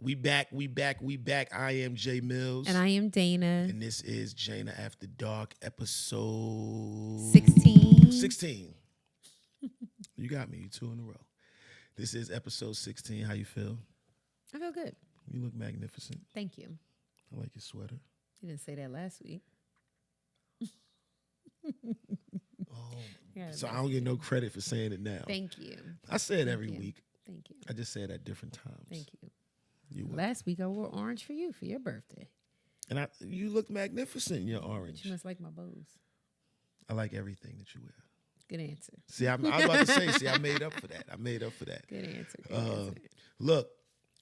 We back. I am Jae Millz. And I am Dana. And this is Jana After Dark, episode 16. 16. You got me. You 2 in a row. This is episode 16. How you feel? I feel good. You look magnificent. Thank you. I like your sweater. You didn't say that last week. So I don't get no credit for saying it now. Thank you. I say it every week. Thank you. I just say it at different times. Thank you. Last week I wore orange for you for your birthday. And you look magnificent in your orange. You must like my bows. I like everything that you wear. Good answer. See, I was about to say, I made up for that. Good answer. Look,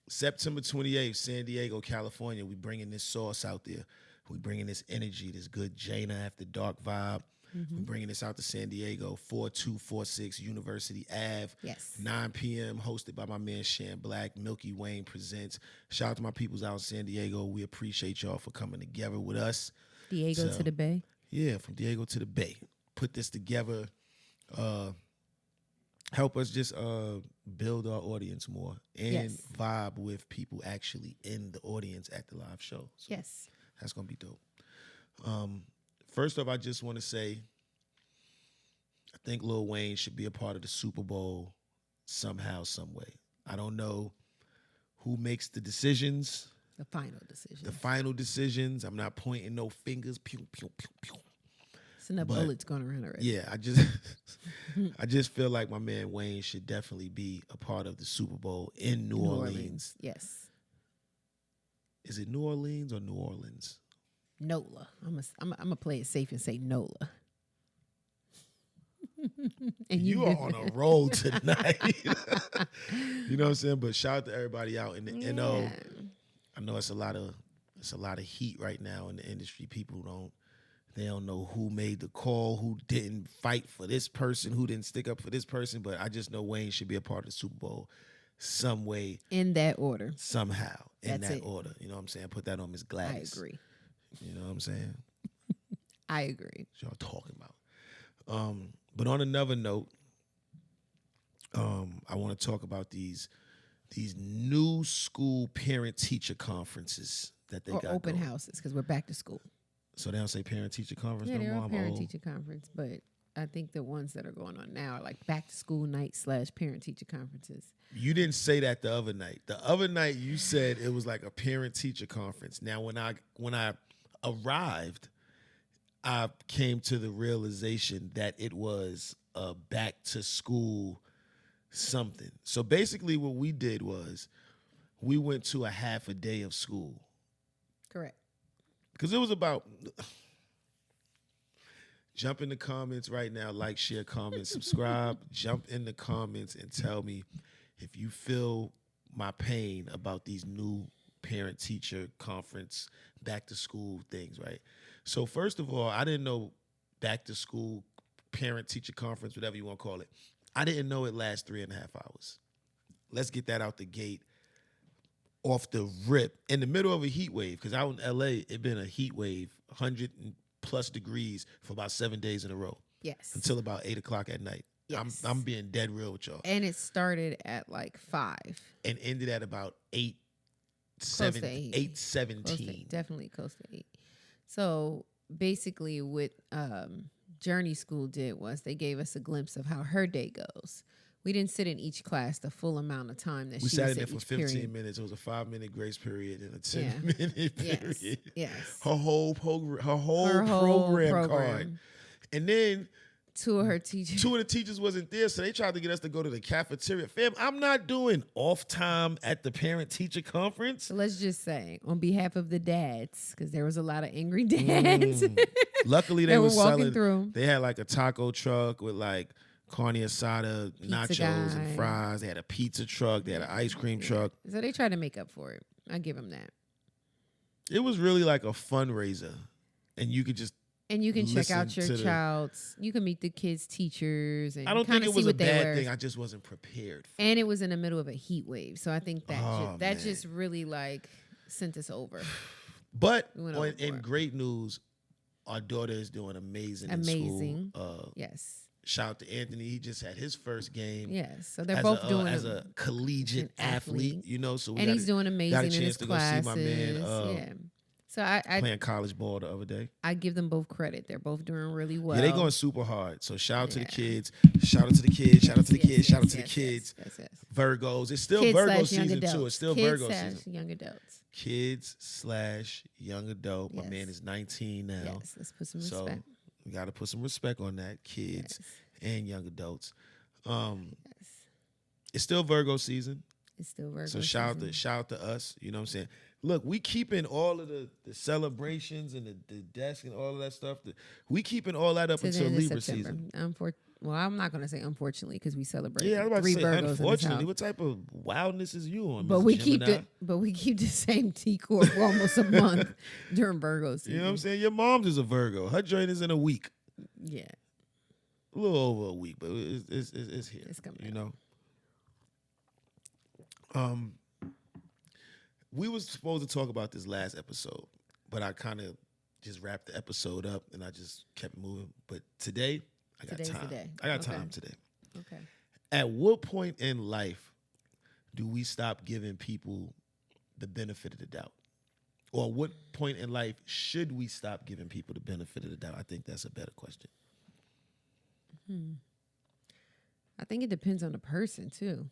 September 28th, San Diego, California, we bringing this sauce out there. We bringing this energy, this good Jana After Dark vibe. We bringing this out to San Diego, 4246 University Ave. Yes. 9 p.m., hosted by my man Shan Black. Milky Wayne presents. Shout out to my peoples out in San Diego. We appreciate y'all for coming together with us. Diego to the Bay. Yeah, from Diego to the Bay. Put this together. Help us just build our audience more and vibe with people actually in the audience at the live show. So yes. That's going to be dope. First off, I just want to say I think Lil Wayne should be a part of the Super Bowl somehow, some way. I don't know who makes the decisions. The final decisions. I'm not pointing no fingers. Pew, pew, pew, pew. It's enough bullets going around already. Yeah, I just feel like my man Wayne should definitely be a part of the Super Bowl in New Orleans. Yes. Is it New Orleans or New Orleans? NOLA. I'm gonna play it safe and say NOLA. And you are on a roll tonight. You know what I'm saying? But shout out to everybody out in the NO. I know it's a lot of heat right now in the industry. People don't know who made the call, who didn't fight for this person, who didn't stick up for this person. But I just know Wayne should be a part of the Super Bowl some way. In that order. Somehow. In That's that it. order. You know what I'm saying? Put that on Miss Gladys. I agree. You know what I'm saying? I agree. What y'all talking about. But on another note, I want to talk about these new school parent-teacher conferences that they got open going. houses, because we're back to school. So they don't say parent-teacher conference Yeah, no they're more? a parent-teacher conference, but I think the ones that are going on now are like back-to-school night / parent-teacher conferences. You didn't say that the other night. The other night you said it was like a parent-teacher conference. Now, when I arrived, I came to the realization that it was a back-to-school something. So basically what we did was we went to a half a day of school. Correct. Because it was about... Jump in the comments right now, like, share, comment, subscribe. Jump in the comments and tell me if you feel my pain about these new parent-teacher conference, back-to-school things, right? So first of all, I didn't know back-to-school parent-teacher conference, whatever you want to call it. I didn't know it lasts 3.5 hours. Let's get that out the gate off the rip. In the middle of a heat wave, because out in L.A., it been a heat wave, 100+ degrees for about 7 days in a row. Yes. Until about 8 o'clock at night. Yes. I'm being dead real with y'all. And it started at like 5. And ended at about 8, Close to 8. 8:17. Definitely close to 8. So basically what Journey School did was they gave us a glimpse of how her day goes. We didn't sit in each class the full amount of time that we she sat was in there at for each 15 period. minutes. It was a 5-minute grace period and a 10-minute period. Yes. Her whole program card. And then two of the teachers wasn't there, so they tried to get us to go to the cafeteria. Fam, I'm not doing off time at the parent-teacher conference. So let's just say, on behalf of the dads, because there was a lot of angry dads. Luckily, they were were walking selling. through. They had like a taco truck with like carne asada, Pizza nachos, guy. and fries. They had a pizza truck. They had an ice cream truck. So they tried to make up for it. I give them that. It was really like a fundraiser, and you could just. And you can check out your listen to child's. You can meet the kids' teachers and I don't think kinda it was see a what they bad were. thing. I just wasn't prepared. And it was in the middle of a heat wave, so I think that Oh, that man. just really like sent us over. But We went in overboard. great news, our daughter is doing amazing. In Amazing. school. Yes. Shout out to Anthony. He just had his first game. Yes, so they're as both doing as a collegiate athlete. You know, so and he's doing amazing got a in chance his to classes. go see my man. Yeah. So I playing college ball the other day. I give them both credit. They're both doing really well. Yeah, they going super hard. So shout out to the kids. Shout out to the kids. Shout out to the kids. Shout out to the kids. Yes. Virgos. It's still Kids Virgo / young season adults. too. It's still Kids Virgo season. Young adults. Kids / young adult. My man is 19 now. Yes, let's put some respect. So we got to put some respect on that. Kids and young adults. It's still Virgo season. It's still Virgo. So shout out to us. You know what I'm saying? Look, we keeping all of the celebrations and the desk and all of that stuff. We keeping all that up until Libra season. Well, I'm not going to say unfortunately because we celebrate. Yeah, I was about to say Virgos unfortunately. What type of wildness is you on? But Ms. we Gemini? keep the same decor for almost a month during Virgo season. You know what I'm saying? Your mom's is a Virgo. Her joint is in a week. Yeah, a little over a week, but it's here. It's coming. You know. We was supposed to talk about this last episode, but I kind of just wrapped the episode up and I just kept moving. But today, I got time. I got time today. Okay. At what point in life do we stop giving people the benefit of the doubt? Or what point in life should we stop giving people the benefit of the doubt? I think that's a better question. I think it depends on the person too.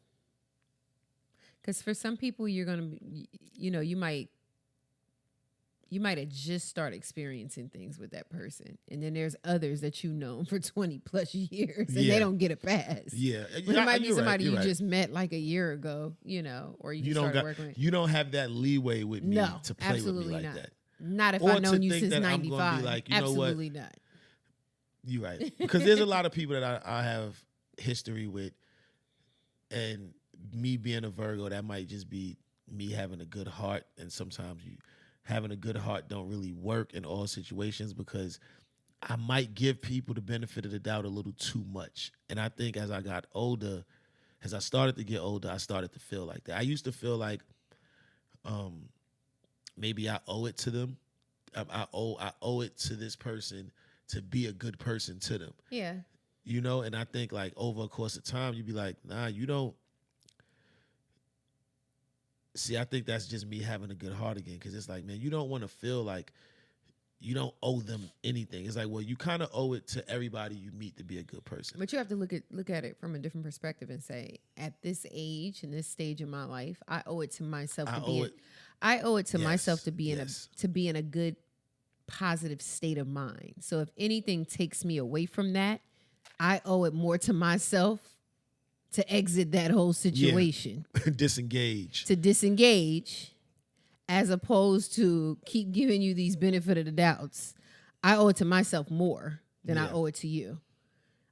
Because for some people, you're going to be, you might have just started experiencing things with that person. And then there's others that you've known for 20 plus years and they don't get a pass. Yeah. But it might be somebody you just met like a year ago, or you just started working with. You don't have that leeway with me to play with me like that. Not if I've known you since 95. I'm gonna be like, absolutely not. You're right. Because there's a lot of people that I have history with, and me being a Virgo, that might just be me having a good heart. And sometimes having a good heart don't really work in all situations because I might give people the benefit of the doubt a little too much. And I think as I got older, as I started to get older, I started to feel like that. I used to feel like maybe I owe it to them. I owe it to this person to be a good person to them. Yeah. And I think like over a course of time, you'd be like, nah, you don't. See, I think that's just me having a good heart again, because it's like, man, you don't want to feel like you don't owe them anything. It's like, well, you kind of owe it to everybody you meet to be a good person. But you have to look at it from a different perspective and say, at this age and this stage of my life, I owe it to myself to be in a good, positive state of mind. So if anything takes me away from that, I owe it more to myself to exit that whole situation. Yeah. Disengage. To disengage, as opposed to keep giving you these benefit of the doubts. I owe it to myself more than I owe it to you.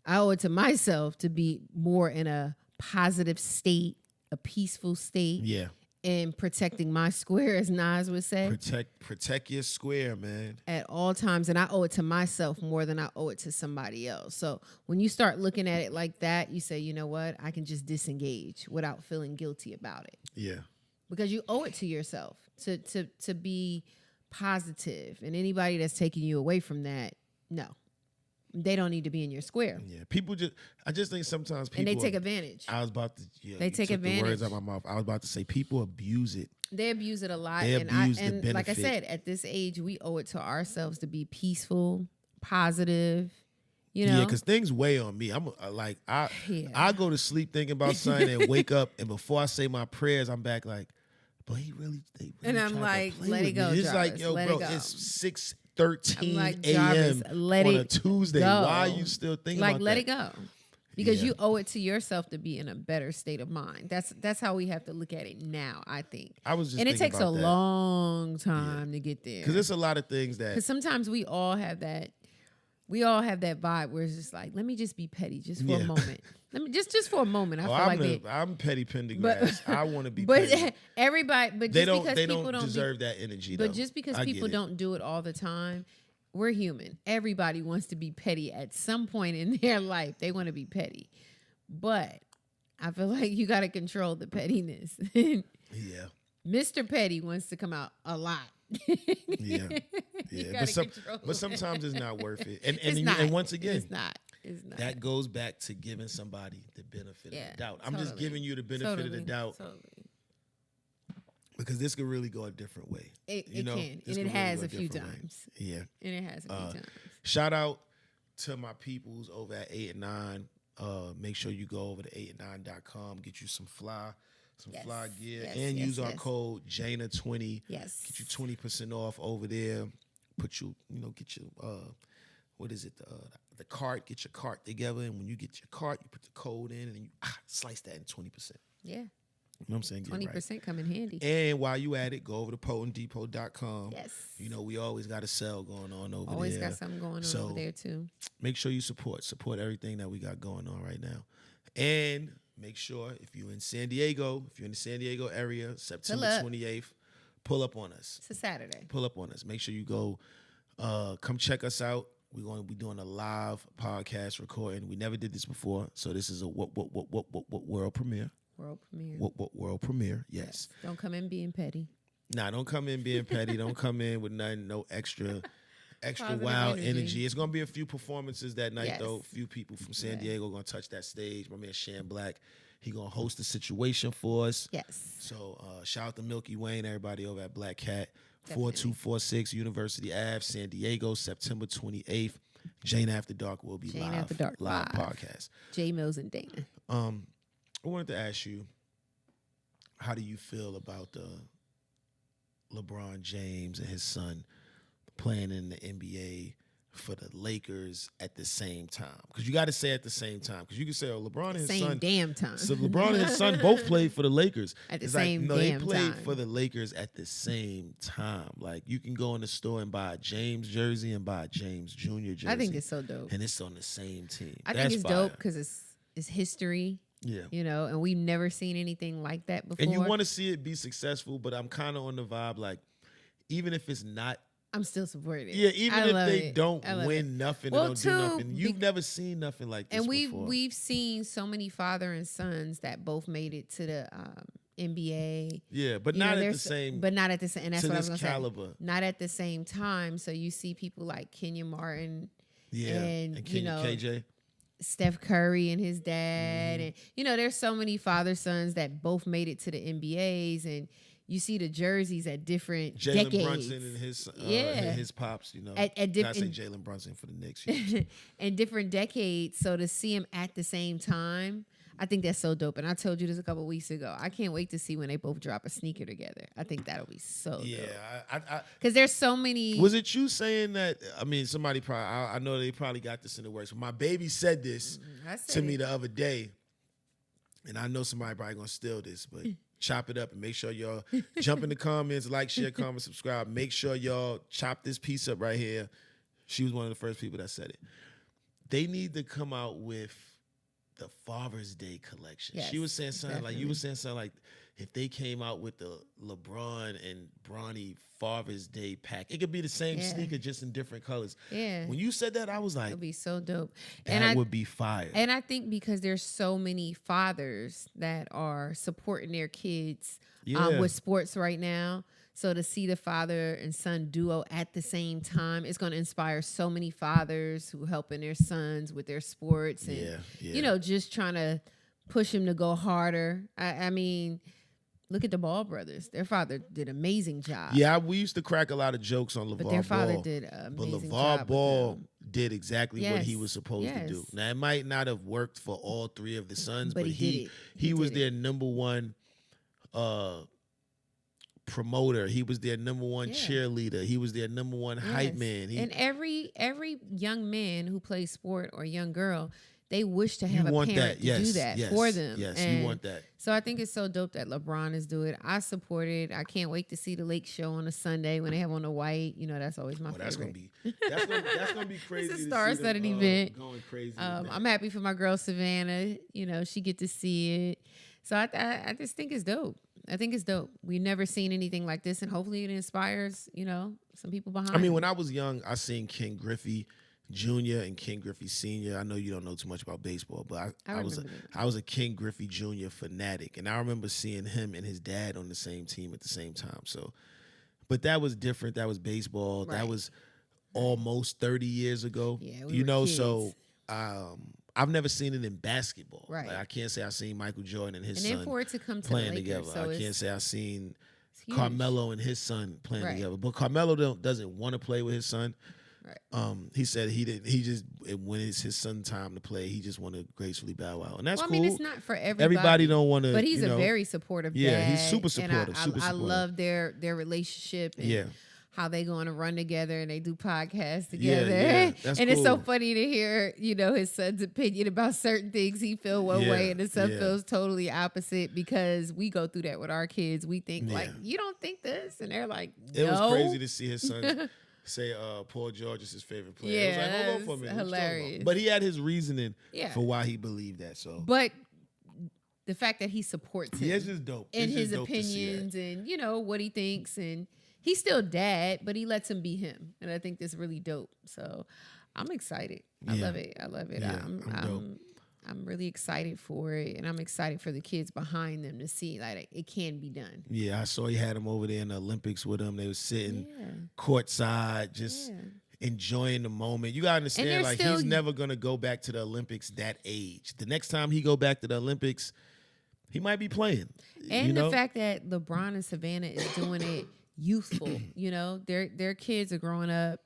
I owe it to myself to be more in a positive state, a peaceful state. Yeah. And protecting my square, as Nas would say. Protect your square, man. At all times. And I owe it to myself more than I owe it to somebody else. So when you start looking at it like that, you say, you know what? I can just disengage without feeling guilty about it. Yeah. Because you owe it to yourself to be positive. And anybody that's taking you away from that, no. They don't need to be in your square. Yeah, I just think sometimes people. And they take advantage. I was about to. They take advantage. The words out of my mouth. I was about to say people abuse it. They abuse it a lot. They abuse the benefit. Like I said, at this age, we owe it to ourselves to be peaceful, positive. Yeah, because things weigh on me. I'm like, I go to sleep thinking about something and wake up, and before I say my prayers, I'm back like, but they really and I'm like, let it go. It's Jarvis, like, yo, bro, it's 6:13 a.m. on a Tuesday. Go. Why are you still thinking about that? Let it go. Because you owe it to yourself to be in a better state of mind. That's how we have to look at it now, I think. And it takes a long time to get there. Because there's a lot of things that. Because sometimes we all have that vibe where it's just like, let me just be petty just for a moment. Let me just for a moment. I'm petty Pendergrass. I want to be petty. Everybody, but they just don't, because people don't deserve that energy. But just because people don't do it all the time, we're human. Everybody wants to be petty at some point in their life. They want to be petty. But I feel like you got to control the pettiness. Yeah. Mr. Petty wants to come out a lot. Yeah. But sometimes it's not worth it. And it's not. And once again, It's not. That goes back to giving somebody the benefit of the doubt. I'm just totally. giving you the benefit of the doubt Totally. because this could really go a different way. It you know? can. This And it could really has go a few different way. times. Yeah. And it has a few times. Shout out to my peoples over at 8 and 9. Make sure you go over to 8and9.com, get you some fly gear, and use our code Jana20. Yes. Get you 20% off over there. Get your what is it? The cart. Get your cart together, and when you get your cart, you put the code in, and then you slice that in 20%. Yeah. You know what I'm saying? 20% come in handy. And while you at it, go over to potentdepot.com. Yes. You know, we always got a sale going on over there. Always got something going on over there, too. Make sure you support everything that we got going on right now. And make sure if you're in San Diego, if you're in the San Diego area, September 28th, pull up on us. It's a Saturday. Pull up on us. Make sure you go, come check us out. We're going to be doing a live podcast recording. We never did this before, so this is a what world premiere. World premiere. What world premiere? Yes. Don't come in being petty. Nah, don't come in being petty. Don't come in with no extra Positive wild energy. It's gonna be a few performances that night though. A few people from San Yeah. Diego gonna touch that stage. My man Shan Black, he gonna host the situation for us. Yes. So shout out to Milky Wayne, everybody over at Black Cat. Definitely. 4246 University Ave, San Diego, September 28th. Jane After Dark will be Jane live. After Dark live live. podcast. Jae Millz and Dana. I wanted to ask you, how do you feel about LeBron James and his son playing in the NBA for the Lakers at the same time? Because you got to say at the same time. Because you can say, oh, LeBron and his Same son. damn time. So LeBron and his son both played for the Lakers. At the It's same like, no, damn they played time. for the Lakers at the same time. Like, you can go in the store and buy a James jersey and buy a James Jr. jersey. I think it's so dope. And it's on the same team. I That's think it's fire. dope because it's history. Yeah. You know, and we've never seen anything like that before. And you want to see it be successful, but I'm kind of on the vibe like, even if it's not, I'm still supportive. yeah, even I if love they it. don't I love win it. nothing, Well, they don't do too, nothing. You've never seen nothing like this And before. we've seen so many father and sons that both made it to the NBA. Yeah, but You not know, at the there's- same. But not at the same. And that's to what I was this gonna caliber. say. Not at the same time. So you see people like Kenyon Martin. Yeah, and, and you know, KJ. Steph Curry and his dad, Mm-hmm. and you know, there's so many father sons that both made it to the NBAs, and you see the jerseys at different Jalen decades. Brunson and his Yeah. his pops, you know. At I say different Jalen Brunson for the Knicks. You know. and different decades. So to see them at the same time, I think that's so dope. And I told you this a couple weeks ago. I can't wait to see when they both drop a sneaker together. I think that'll be so Yeah, dope. I Because there's so many. was it you saying that? I mean, somebody probably. I know they probably got this in the works. But my baby said this I said to me it. the other day, and I know somebody probably gonna steal this, but chop it up and make sure y'all jump in the comments, like, share, comment, subscribe. Make sure y'all chop this piece up right here. She was one of the first people that said it. They need to come out with the Father's Day collection. Yes, She was saying something like, you definitely. were saying something like, if they came out with the LeBron and Bronny Father's Day pack, it could be the same Yeah. sneaker, just in different colors. Yeah. When you said that, I was like, It'll be so dope. that would be fire. And I think because there's so many fathers that are supporting their kids Yeah. with sports right now. So to see the father and son duo at the same time, it's going to inspire so many fathers who helping their sons with their sports and, Yeah. you know, just trying to push them to go harder. I mean, look at the Ball brothers. Their father did an amazing job. Yeah, we used to crack a lot of jokes on LeVar But their father Ball, did an but amazing LeVar job with Ball them. did exactly what he Yes, was supposed to do. yes. Now, it might not have worked for all three of the sons, But but he did it. he He was did it. their number one promoter. He was their number one Yeah. cheerleader. He was their number one hype Yes. man. And every young man who plays sport or young girl, they wish to you have a want parent that, yes, to do that yes, for them. Yes, And you want that. So I think it's so dope that LeBron is doing it. I support it. I can't wait to see the Lake Show on a Sunday when they have on the white. You know, that's always my Well, that's favorite. that's gonna be crazy. It's a to see star-studded them, event. Going crazy. with I'm that. happy for my girl Savannah. You know, she get to see it. So I just think it's dope. I think it's dope. We've never seen anything like this, and hopefully it inspires, you know, some people behind. I mean, when I was young, I seen Ken Griffey Jr. and Ken Griffey Sr. I know you don't know too much about baseball, but I was remember that. I was a Ken Griffey Jr. fanatic, and I remember seeing him and his dad on the same team at the same time. So, but that was different. That was baseball. That Right. was almost 30 years ago. Yeah, you were know, kids. so I've never seen it in basketball. Right. Like, I can't say I've seen Michael Jordan and his And son then for it to come to the playing Lakers, together. so I can't say I've seen it's huge. Carmelo and his son playing Right. together. But Carmelo doesn't want to play with his son. Right. He said he didn't. He just, when it's his son's time to play, he just want to gracefully bow out, and that's Well, cool. I mean, it's not for everybody. Everybody don't want to, but he's a very supportive dad. Yeah, he's super And supportive. I love their relationship. And Yeah. how they going to run together and they do podcasts together. Yeah, that's and it's so cool. funny to hear, his son's opinion about certain things. He feel one way and the son feels totally opposite, because we go through that with our kids. We think like, you don't think this? And they're like, no. It was crazy to see his son say Paul George is his favorite player. Yeah, it was like, hold on for a minute. What you talking hilarious. about? But he had his reasoning Yeah. for why he believed that. So, But the fact that he supports him it's just dope. in It's his just dope to see that. opinions and, what he thinks, and he's still dad, but he lets him be him. And I think that's really dope. So I'm excited. I love it. Yeah, I'm I'm really excited for it. And I'm excited for the kids behind them to see like it can be done. Yeah, I saw he had him over there in the Olympics with him. They were sitting courtside, just enjoying the moment. You gotta understand, like, he's never gonna go back to the Olympics that age. The next time he go back to the Olympics, he might be playing. And the fact that LeBron and Savannah is doing it youthful, their kids are growing up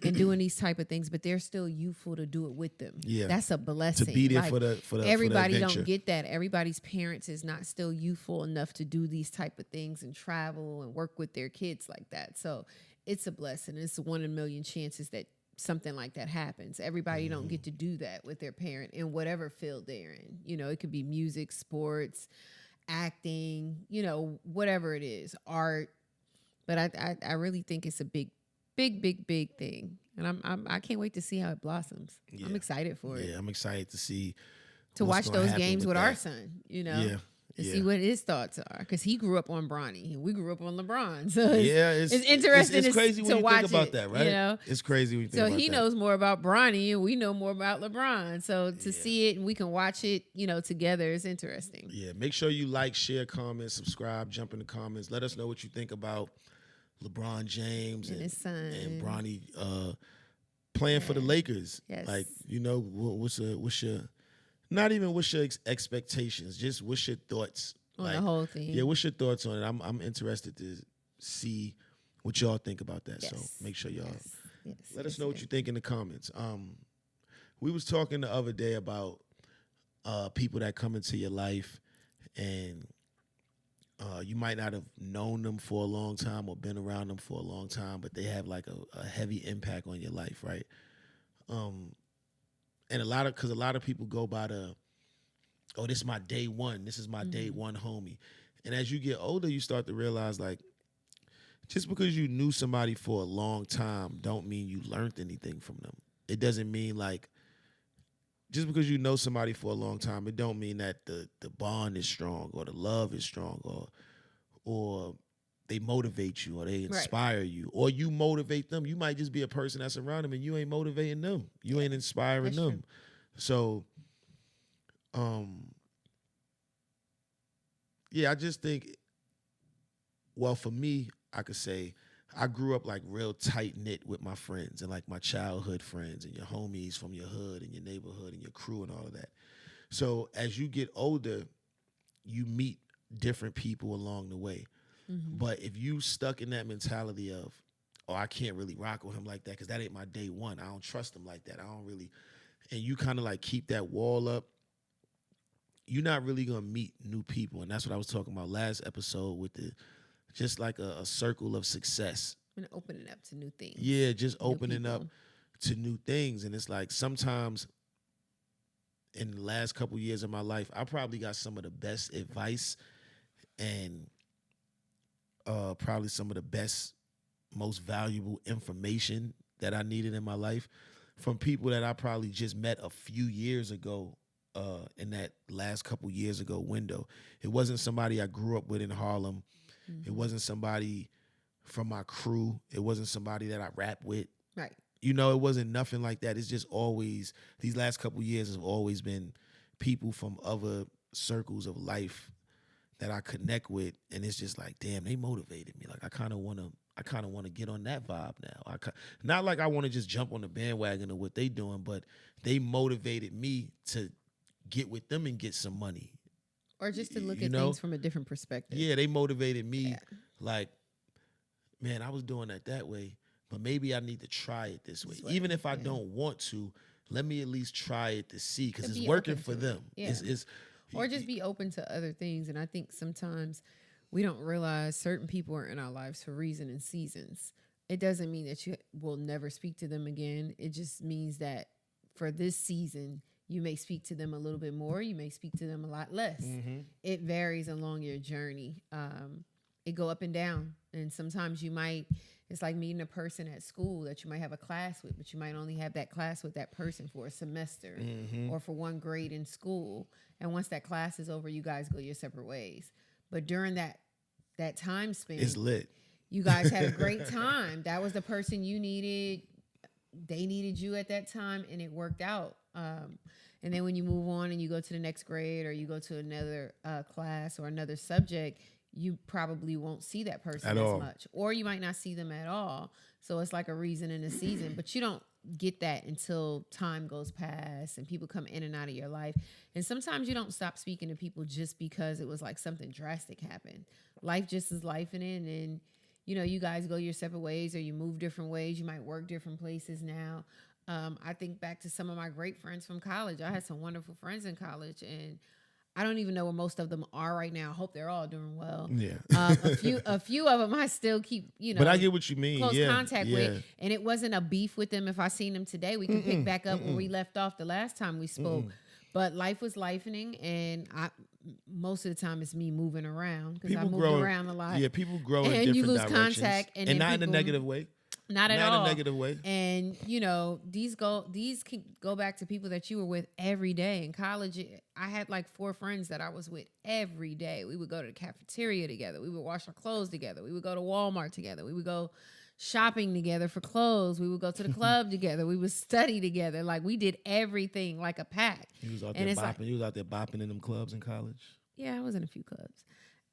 and doing these type of things, but they're still youthful to do it with them. Yeah, that's a blessing. To be there like, for the everybody for the adventure. don't get that. Everybody's parents is not still youthful enough to do these type of things and travel and work with their kids like that. So it's a blessing. It's 1 in a million chances that something like that happens. Everybody don't get to do that with their parent in whatever field they're in. It could be music, sports, acting, whatever it is, art. But I really think it's a big thing, and I can't wait to see how it blossoms. Yeah. I'm excited for it. Yeah, I'm excited to see watch those games with that. our son. To see what his thoughts are, because he grew up on Bronny and we grew up on LeBron. So it's interesting. It's crazy when to you watch think about it, that, right? It's crazy when you think about that. So he knows more about Bronny and we know more about LeBron. So to see it and we can watch it, together is interesting. Yeah, make sure you like, share, comment, subscribe, jump in the comments. Let us know what you think about LeBron James and his son and Bronny playing for the Lakers. Yes. Like, what's your not even what's your expectations, just what's your thoughts on the whole thing. Yeah, what's your thoughts on it? I'm interested to see what y'all think about that. Yes. So make sure y'all let us us know what you think in the comments. We was talking the other day about people that come into your life and you might not have known them for a long time or been around them for a long time, but they have like a heavy impact on your life, right? And a lot of people go by this is my day one. This is my day one homie. And as you get older, you start to realize, like, just because you knew somebody for a long time don't mean you learned anything from them. It doesn't mean, like, just because you know somebody for a long time, it don't mean that the bond is strong or the love is strong or they motivate you or they inspire you or you motivate them. You might just be a person that's around them and you ain't motivating them. You ain't inspiring them. True. So, I just think, well, for me, I could say I grew up like real tight knit with my friends and like my childhood friends and your homies from your hood and your neighborhood and your crew and all of that. So as you get older, you meet different people along the way. Mm-hmm. But if you stuck in that mentality of, I can't really rock with him like that because that ain't my day one. I don't trust him like that. I don't really, and you kind of like keep that wall up, you're not really going to meet new people. And that's what I was talking about last episode with just like a circle of success. And opening up to new things. Yeah, just opening up to new things. And it's like sometimes in the last couple years of my life, I probably got some of the best advice and probably some of the best, most valuable information that I needed in my life from people that I probably just met a few years ago in that last couple years ago window. It wasn't somebody I grew up with in Harlem. Mm-hmm. It wasn't somebody from my crew. It wasn't somebody that I rap with. Right. It wasn't nothing like that. It's just always, these last couple years have always been people from other circles of life that I connect with. And it's just like, damn, they motivated me. Like, I kind of want to I kind of want to get on that vibe now. Not like I want to just jump on the bandwagon of what they doing, but they motivated me to get with them and get some money. Or just to look at things from a different perspective. Yeah, they motivated me like, man, I was doing that way, but maybe I need to try it this way. Even if I don't want to, let me at least try it to see, because it's working for them. Yeah. Or just be open to other things. And I think sometimes we don't realize certain people are in our lives for reason and seasons. It doesn't mean that you will never speak to them again. It just means that for this season, you may speak to them a little bit more. You may speak to them a lot less. Mm-hmm. It varies along your journey. It go up and down. And sometimes it's like meeting a person at school that you might have a class with, but you might only have that class with that person for a semester or for one grade in school. And once that class is over, you guys go your separate ways. But during that time span, it's lit. You guys had a great time. That was the person you needed. They needed you at that time, and it worked out. And then when you move on and you go to the next grade or you go to another class or another subject, you probably won't see that person as much, or you might not see them at all. So it's like a reason in a season, but you don't get that until time goes past and people come in and out of your life. And sometimes you don't stop speaking to people just because it was like something drastic happened. Life just is life in it, and you guys go your separate ways or you move different ways. You might work different places now. I think back to some of my great friends from college. I had some wonderful friends in college, and I don't even know where most of them are right now. I hope they're all doing well. Yeah. A few of them I still keep, But I get what you mean. Close contact with. And it wasn't a beef with them. If I seen them today, we can pick back up where we left off the last time we spoke. But life was lifening, and most of the time it's me moving around because I moved around a lot. Yeah, people grow in and different you lose directions. contact, and not in a negative way. Not at all. Not in a negative way. And these can go back to people that you were with every day. In college, I had like 4 friends that I was with every day. We would go to the cafeteria together. We would wash our clothes together. We would go to Walmart together. We would go shopping together for clothes. We would go to the club together. We would study together. Like, we did everything like a pack. You was out there bopping. You was out there bopping in them clubs in college? Yeah, I was in a few clubs.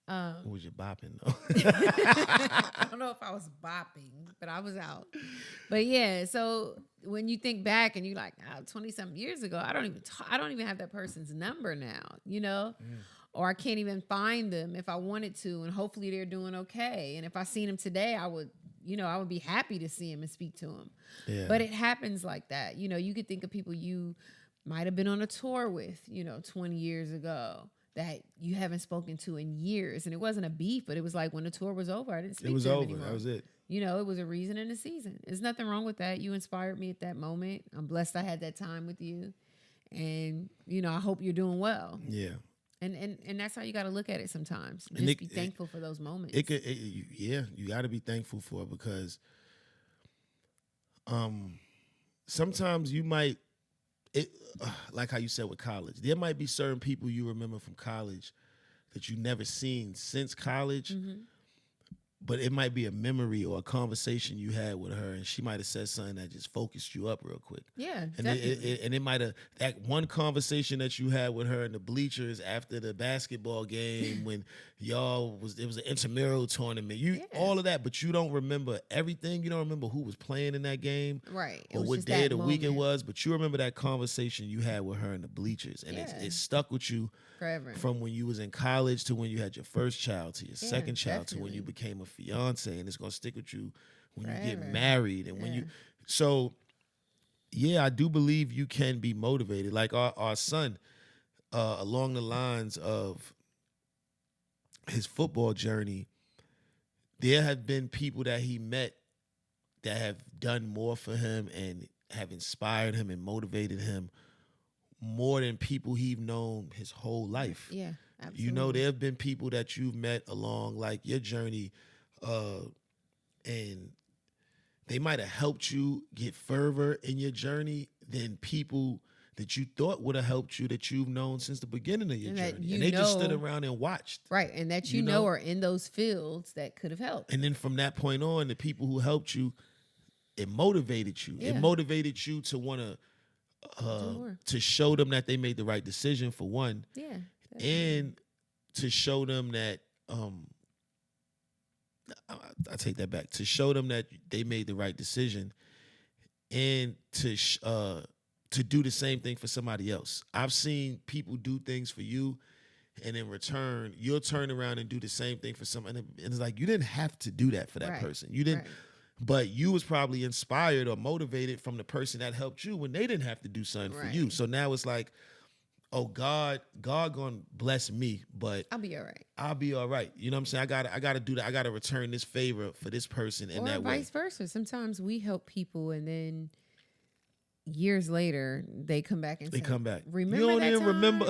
What was you bopping though? I don't know if I was bopping, but I was out. But yeah, so when you think back and you're like, 20-something years ago, I don't even have that person's number now, or I can't even find them if I wanted to, and hopefully they're doing okay. And if I seen them today, I would be happy to see him and speak to him. Yeah. But it happens like that. You could think of people you might have been on a tour with, 20 years ago, that you haven't spoken to in years. And it wasn't a beef, but it was like when the tour was over, I didn't speak to him anymore. It was over. That was it. It was a reason in the season. There's nothing wrong with that. You inspired me at that moment. I'm blessed I had that time with you. And, I hope you're doing well. Yeah. And that's how you got to look at it sometimes. Just be thankful for those moments. You got to be thankful for it, because sometimes you might, like how you said with college, there might be certain people you remember from college that you never seen since college, but it might be a memory or a conversation you had with her, and she might have said something that just focused you up real quick. Yeah, and it might have, that one conversation that you had with her in the bleachers after the basketball game when it was an intramural tournament. All of that, but you don't remember everything. You don't remember who was playing in that game, right? Or what day of the week it was. But you remember that conversation you had with her in the bleachers, and it stuck with you forever. From when you was in college to when you had your first child to your second child to when you became a fiance, and it's gonna stick with you when you get married and when you. So, yeah, I do believe you can be motivated. Like our son, along the lines of his football journey, there have been people that he met that have done more for him and have inspired him and motivated him more than people he's known his whole life. Yeah, absolutely. There have been people that you've met along like your journey, and they might have helped you get further in your journey than people that you thought would have helped you that you've known since the beginning of your journey. And they just stood around and watched. Right, and that you know are in those fields that could have helped. And then from that point on, the people who helped you, it motivated you. Yeah. It motivated you to want to show them that they made the right decision, for one. Yeah. And to show them that I take that back. To show them that they made the right decision, and to do the same thing for somebody else. I've seen people do things for you, and in return, you'll turn around and do the same thing for someone. And it's like, you didn't have to do that for that person. You didn't, but you was probably inspired or motivated from the person that helped you when they didn't have to do something for you. So now it's like, oh, God gonna bless me, but I'll be all right. I'll be all right. You know what I'm saying? I gotta do that. I gotta return this favor for this person in that way. Or vice versa. Sometimes we help people, and then years later they come back and say, remember you don't that even time? remember.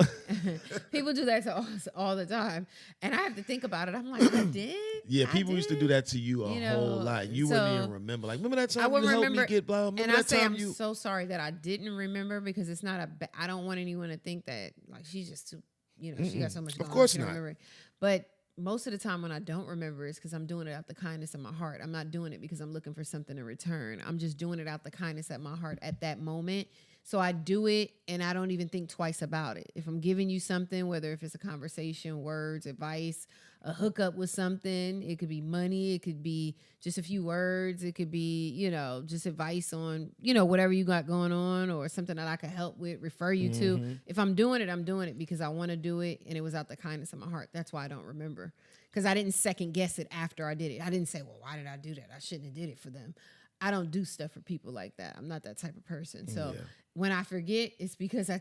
People do that to us all the time, and I have to think about it. I'm like, I did. Yeah, people used to do that to you a whole lot. You wouldn't even remember. Like, remember that time you helped me get blah. Remember and that I say time I'm so sorry that I didn't remember, because it's not I don't want anyone to think that like she's just too, she got so much going on. Of course she not. Don't remember it. But most of the time when I don't remember, it's because I'm doing it out the kindness of my heart. I'm not doing it because I'm looking for something in return. I'm just doing it out the kindness of my heart at that moment. So I do it, and I don't even think twice about it. If I'm giving you something, whether if it's a conversation, words, advice, a hookup with something, it could be money, it could be just a few words, it could be, just advice on, whatever you got going on, or something that I could help with, refer you to. If I'm doing it because I want to do it, and it was out the kindness of my heart. That's why I don't remember, because I didn't second guess it after I did it. I didn't say, well, why did I do that? I shouldn't have did it for them. I don't do stuff for people like that. I'm not that type of person. So when I forget, it's because I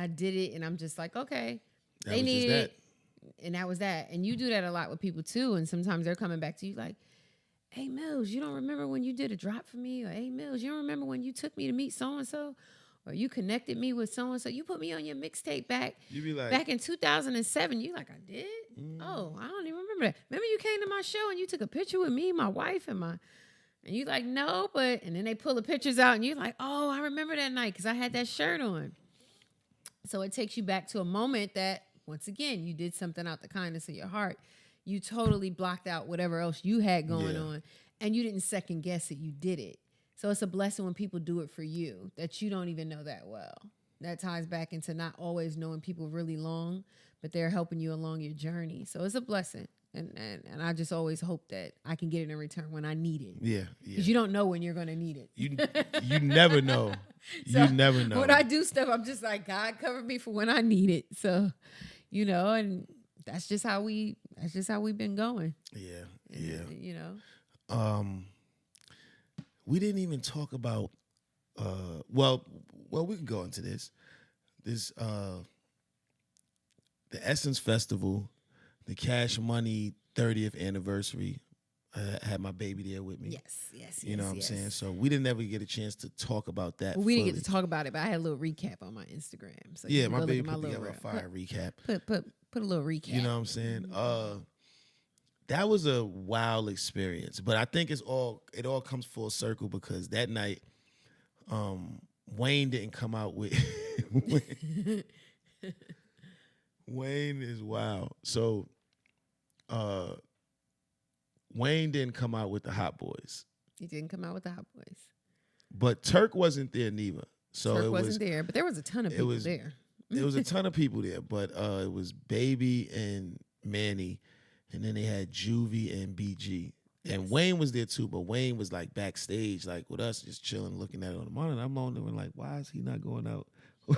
did it, and I'm just like, okay, they need it. And that was that. And you do that a lot with people too. And sometimes they're coming back to you like, hey, Millz, you don't remember when you did a drop for me? Or, hey, Millz, you don't remember when you took me to meet so-and-so? Or you connected me with so-and-so? You put me on your mixtape back in 2007. You like, I did? Oh, I don't even remember that. Remember you came to my show and you took a picture with me, my wife, and you like, no, but, and then they pull the pictures out and you're like, oh, I remember that night because I had that shirt on. So it takes you back to a moment that, once again, you did something out the kindness of your heart. You totally blocked out whatever else you had going on, and you didn't second guess it. You did it. So it's a blessing when people do it for you that you don't even know that well. That ties back into not always knowing people really long, but they're helping you along your journey. So it's a blessing. And I just always hope that I can get it in return when I need it. Yeah. Because you don't know when you're going to need it. You never know. You never know. When I do stuff, I'm just like, God, cover me for when I need it. So, and that's just how we've been going. Yeah. We didn't even talk about, well, we can go into this. The Essence Festival, the Cash Money 30th anniversary. I had my baby there with me. Yes. You know what I'm saying? So we didn't ever get a chance to talk about that. Well, we didn't get to talk about it, but I had a little recap on my Instagram. So yeah, my baby put together a fire recap. Put a little recap. You know what I'm saying? That was a wild experience, but I think it all comes full circle because that night, Wayne didn't come out with. Wayne is wild. So, Wayne didn't come out with the Hot Boys. He didn't come out with the Hot Boys. But Turk wasn't there neither. So Turk wasn't there, but there was a ton of people there. There was a ton of people there, but it was Baby and Manny, and then they had Juvie and BG. And Wayne was there too, but Wayne was like backstage, like with us, just chilling, looking at it on the monitor. I'm on there and like, why is he not going out? Well,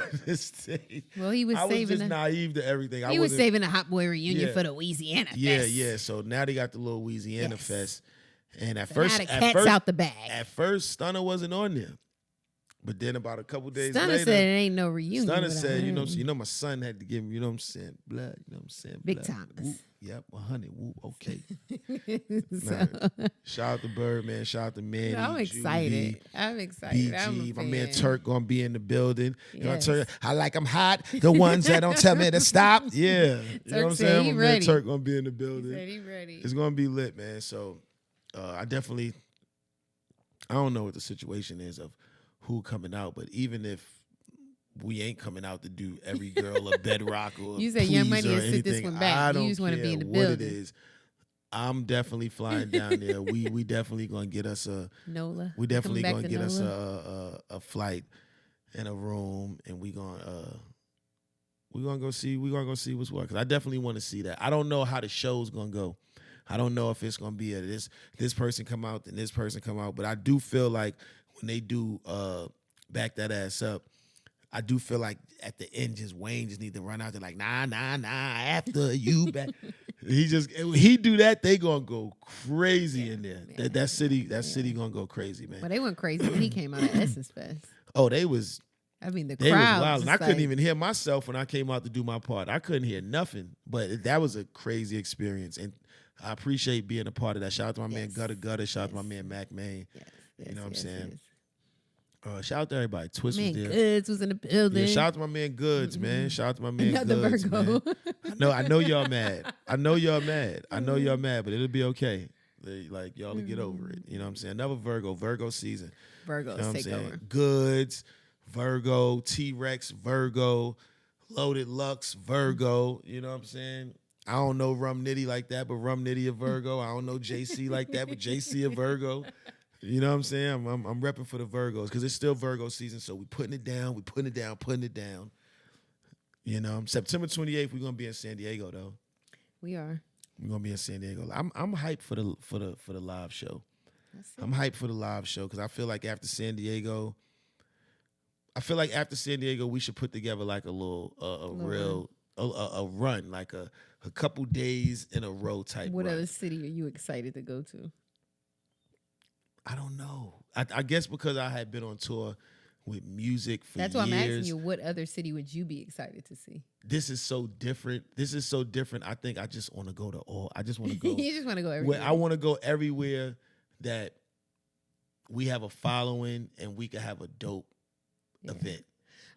he was saving. I was just naive to everything. He was saving the Hot Boy reunion for the Louisiana Fest. Yeah. So now they got the little Louisiana Fest, and at first, out the bag. At first, Stunner wasn't on there, but then about a couple days Stunner later, said it ain't no reunion. Stunner said, my son had to give me, blood. You know what I'm saying? Big time. Yep, 100. Whoop, okay. Shout out to Birdman. Shout out to Manny. I'm excited. BG, my man Turk gonna be in the building. Yes. I like them hot. The ones that don't tell me to stop. Yeah, you know what I'm saying. My man Turk gonna be in the building. He said he ready. It's gonna be lit, man. So, I don't know what the situation is of who coming out, but even if we ain't coming out to do every girl a bedrock or you say Young Money and sit this one back. You just want to be in the building. What it is. I'm definitely flying down there. We definitely gonna get us a NOLA. We definitely gonna get us a flight and a room, and we're gonna go see what's what. Cause I definitely want to see that. I don't know how the show's gonna go I don't know if it's gonna be this person come out, then this person come out. But I do feel like when they do back that ass up, I do feel like at the end, just Wayne just need to run out there like, nah, after you back. he do that, they gonna go crazy in there. Yeah. That city gonna go crazy, man. But they went crazy when he came out of Essence Fest. Oh, they was The they crowd was wild, and I couldn't like, even hear myself when I came out to do my part. I couldn't hear nothing, but that was a crazy experience, and I appreciate being a part of that. Shout out to my man Gutter. Shout out to my man Mac Main. You know what I'm saying? Shout out to everybody. Twist was there. Goods was in the building. Yeah, shout out to my man Goods, man. Shout out to my man Another Goods, Virgo. man. I know y'all mad. I know y'all mad, but it'll be okay. Like, y'all will get over it. You know what I'm saying? Another Virgo season. Virgos You know what I'm take saying? over. Goods, Virgo, T-Rex, Virgo, Loaded Lux, Virgo. You know what I'm saying? I don't know Rum Nitty like that, but Rum Nitty a Virgo. I don't know JC like that, but JC a Virgo. You know what I'm saying? I'm repping for the Virgos because it's still Virgo season, so we putting it down. You know, September 28th, we're gonna be in San Diego though. We are. We're gonna be in San Diego. I'm hyped for the live show. I'm hyped for the live show because I feel like after San Diego, we should put together like a little a run, like a couple days in a row type. What run. other city are you excited to go to? I don't know. I guess because I had been on tour with music for That's years. why I'm asking you, what other city would you be excited to see? This is so different. I think I just want to go to all. I just want to go. You just want to go everywhere. I want to go everywhere that we have a following and we can have a dope event.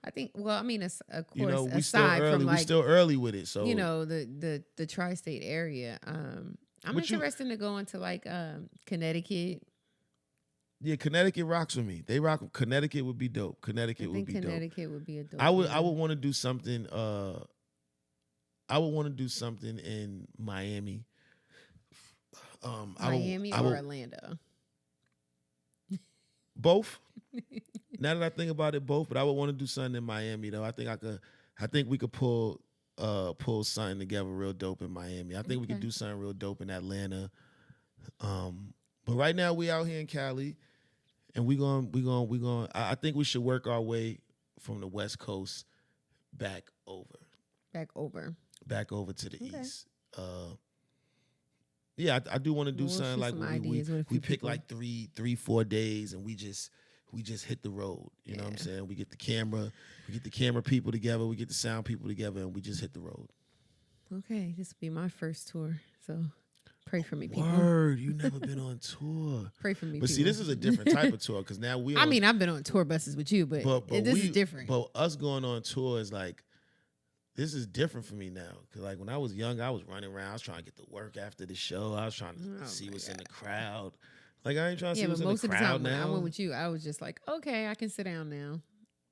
I think. Well, I mean, of course, You know, we aside from like, we still early with it. So you know, the tri-state area. I'm interested to go into like Connecticut. Yeah, Connecticut rocks with me. They rock. Connecticut would be dope. Connecticut would be dope. I would want to do something. I would want to do something in Miami. Miami or Orlando? Both. Now that I think about it, both. But I would want to do something in Miami though. I think we could pull something together real dope in Miami. I think we could do something real dope in Atlanta. But right now we out here in Cali. And we going. I think we should work our way from the West Coast back over to the East. Yeah, I do want to do something like we pick like 3-4 days, and we just hit the road. You know what I'm saying? We get the camera people together, we get the sound people together, and we just hit the road. Okay, this will be my first tour, so. Pray for me, people. Word, you never been on tour. Pray for me, But people. see, this is a different type of tour because now I mean, I've been on tour buses with you, but this is different. But us going on tour is like, this is different for me now. Because like when I was young, I was running around. I was trying to get to work after the show. I was trying to see what's in the crowd. Like I ain't trying to see what's in the crowd now. Yeah, but most of the time when I went with you, I was just like, okay, I can sit down now.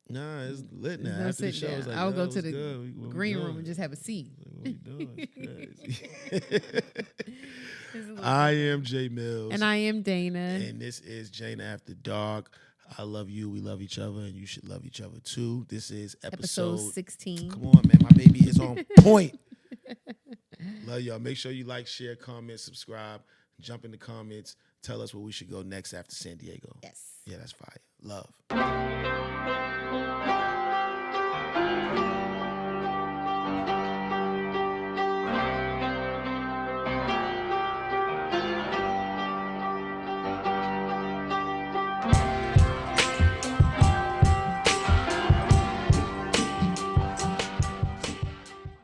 Nah, it's lit now. No, after the show, it's like, I would go to the green room and just have a seat. What we doing? It's crazy. I am Jae Millz. And I am Dana. And this is Jana After Dark. I love you. We love each other. And you should love each other too. This is episode 16. Come on, man. My baby is on point. Love y'all. Make sure you like, share, comment, subscribe. Jump in the comments. Tell us where we should go next after San Diego. Yes. Yeah, that's fire. Love.